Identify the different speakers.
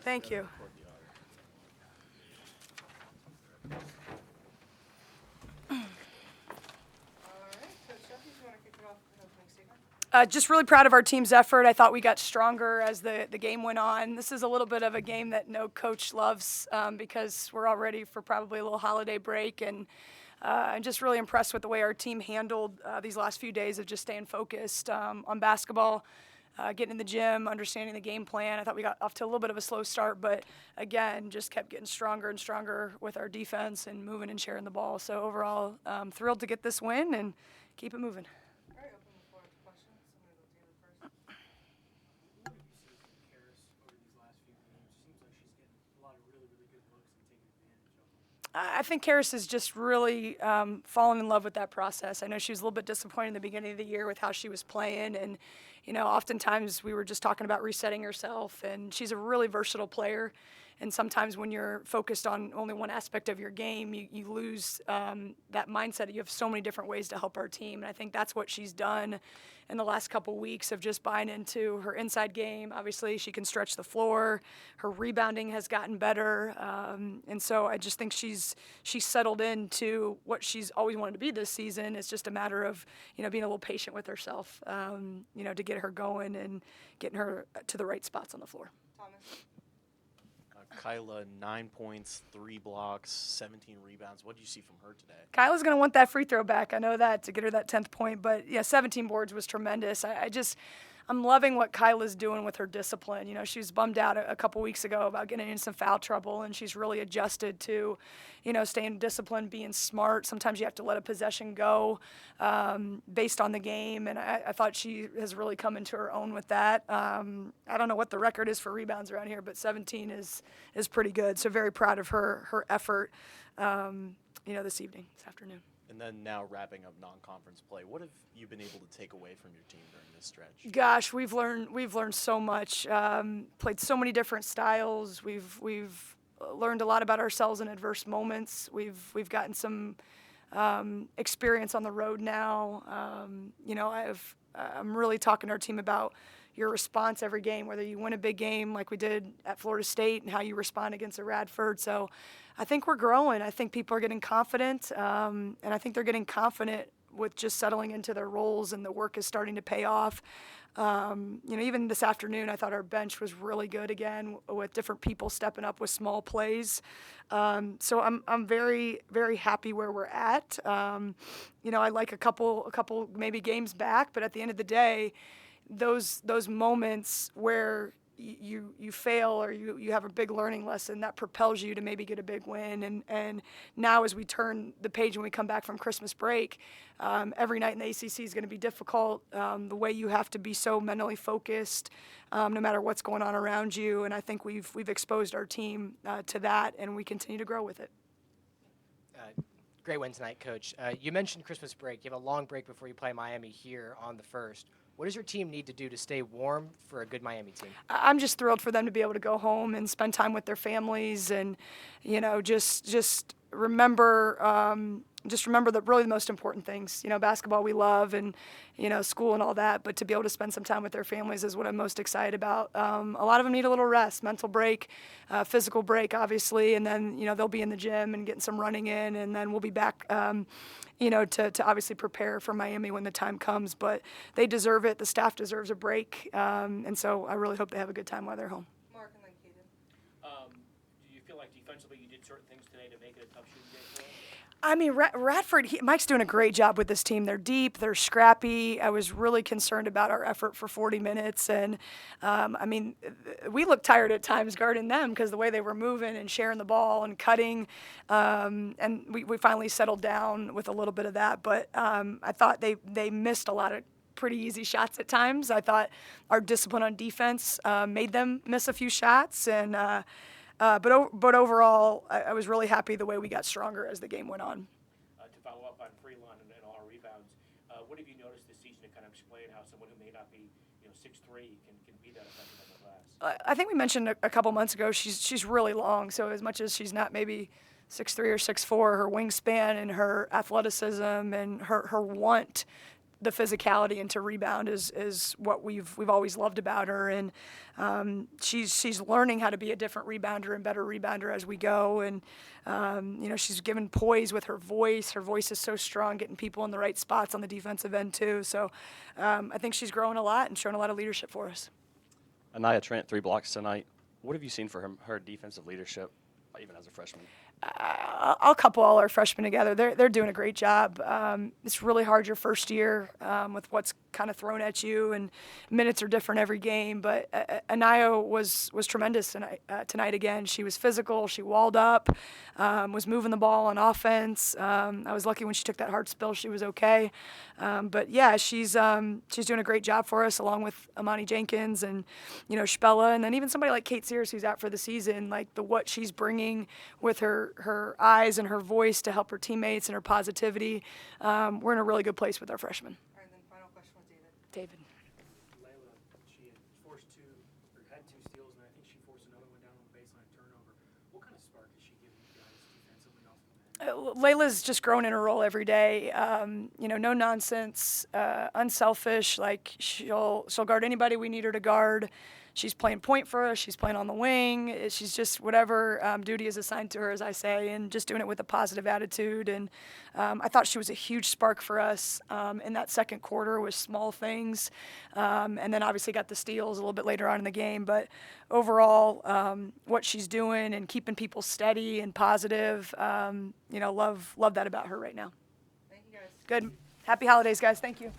Speaker 1: Thank you. Just really proud of our team's effort. I thought we got stronger as the game went on. This is a little bit of a game that no coach loves because we're all ready for probably a little holiday break. And I'm just really impressed with the way our team handled these last few days of just staying focused on basketball, getting in the gym, understanding the game plan. I thought we got off to a little bit of a slow start, but again, just kept getting stronger and stronger with our defense and moving and sharing the ball. So overall, thrilled to get this win and keep it moving. I think Caris has just really fallen in love with that process. I know she was a little bit disappointed in the beginning of the year with how she was playing, and oftentimes we were just talking about resetting herself. And she's a really versatile player. And sometimes when you're focused on only one aspect of your game, you lose that mindset. You have so many different ways to help our team, and I think that's what she's done in the last couple weeks of just buying into her inside game. Obviously, she can stretch the floor. Her rebounding has gotten better, and so I just think she's settled into what she's always wanted to be this season. It's just a matter of being a little patient with herself, to get her going and getting her to the right spots on the floor.
Speaker 2: Kyla, 9 points, 3 blocks, 17 rebounds. What do you see from her today?
Speaker 1: Kyla's going to want that free throw back. I know that, to get her that 10th point. But, 17 boards was tremendous. I'm loving what Kyla's doing with her discipline. She was bummed out a couple weeks ago about getting in some foul trouble, and she's really adjusted to, staying disciplined, being smart. Sometimes you have to let a possession go based on the game, and I thought she has really come into her own with that. I don't know what the record is for rebounds around here, but 17 is pretty good. So very proud of her effort, this afternoon.
Speaker 2: And then now wrapping up non-conference play, what have you been able to take away from your team during this stretch?
Speaker 1: Gosh, we've learned so much. Played so many different styles. We've learned a lot about ourselves in adverse moments. We've gotten some experience on the road now. I'm really talking to our team about your response every game, whether you win a big game like we did at Florida State and how you respond against a Radford. So I think we're growing. I think people are getting confident, and I think they're getting confident with just settling into their roles, and the work is starting to pay off. Even this afternoon, I thought our bench was really good again with different people stepping up with small plays. So I'm very, very happy where we're at. I like a couple maybe games back, but at the end of the day, those moments where you fail or you have a big learning lesson that propels you to maybe get a big win. And now as we turn the page when we come back from Christmas break, every night in the ACC is going to be difficult. The way you have to be so mentally focused, no matter what's going on around you. And I think we've exposed our team to that, and we continue to grow with it.
Speaker 3: Great win tonight, Coach. You mentioned Christmas break. You have a long break before you play Miami here on the 1st. What does your team need to do to stay warm for a good Miami team?
Speaker 1: I'm just thrilled for them to be able to go home and spend time with their families, and just remember that really the most important things. Basketball we love, and school and all that, but to be able to spend some time with their families is what I'm most excited about. A lot of them need a little rest, mental break, physical break, obviously, and then they'll be in the gym and getting some running in, and then we'll be back. To obviously prepare for Miami when the time comes, but they deserve it. The staff deserves a break, and so I really hope they have a good time while they're home.
Speaker 4: Mark and then Kaden. Do you feel like defensively you did certain things today to make it a tough shooting game for them?
Speaker 1: I mean, Radford, Mike's doing a great job with this team. They're deep, they're scrappy. I was really concerned about our effort for 40 minutes. And, we looked tired at times guarding them because the way they were moving and sharing the ball and cutting. And we finally settled down with a little bit of that. But I thought they missed a lot of pretty easy shots at times. I thought our discipline on defense made them miss a few shots. And But overall, I was really happy the way we got stronger as the game went on.
Speaker 4: To follow up on Freelon and all our rebounds, what have you noticed this season to kind of explain how someone who may not be 6'3" can be that effective in the glass?
Speaker 1: I think we mentioned a couple months ago she's really long, so as much as she's not maybe 6'3" or 6'4", her wingspan and her athleticism and her want the physicality and to rebound is what we've always loved about her, and she's learning how to be a different rebounder and better rebounder as we go, and she's given poise with her voice. Her voice is so strong, getting people in the right spots on the defensive end too. So I think she's growing a lot and showing a lot of leadership for us.
Speaker 5: Anaya Trent, 3 blocks tonight. What have you seen for her defensive leadership, even as a freshman?
Speaker 1: I'll couple all our freshmen together. They're doing a great job. It's really hard your first year with what's kind of thrown at you, and minutes are different every game. But Anaya was tremendous tonight again. She was physical. She walled up, was moving the ball on offense. I was lucky when she took that hard spill. She was okay. But yeah, she's doing a great job for us, along with Amani Jenkins and Spella, and then even somebody like Kate Sears, who's out for the season. Like what she's bringing with her eyes and her voice to help her teammates and her positivity. We're in a really good place with our freshmen.
Speaker 6: All right, then final question with David.
Speaker 4: Layla, she had forced had 2 steals, and I think she forced another one down on the baseline turnover. What kind of spark is she giving you guys defensively off the bench?
Speaker 1: Layla's just growing in her role every day. No nonsense, unselfish. Like she'll guard anybody we need her to guard. She's playing point for us. She's playing on the wing. She's just whatever duty is assigned to her, as I say, and just doing it with a positive attitude. And I thought she was a huge spark for us in that second quarter with small things. And then obviously got the steals a little bit later on in the game. But overall, what she's doing and keeping people steady and positive, love that about her right now.
Speaker 6: Thank you, guys.
Speaker 1: Good. Happy holidays, guys. Thank you.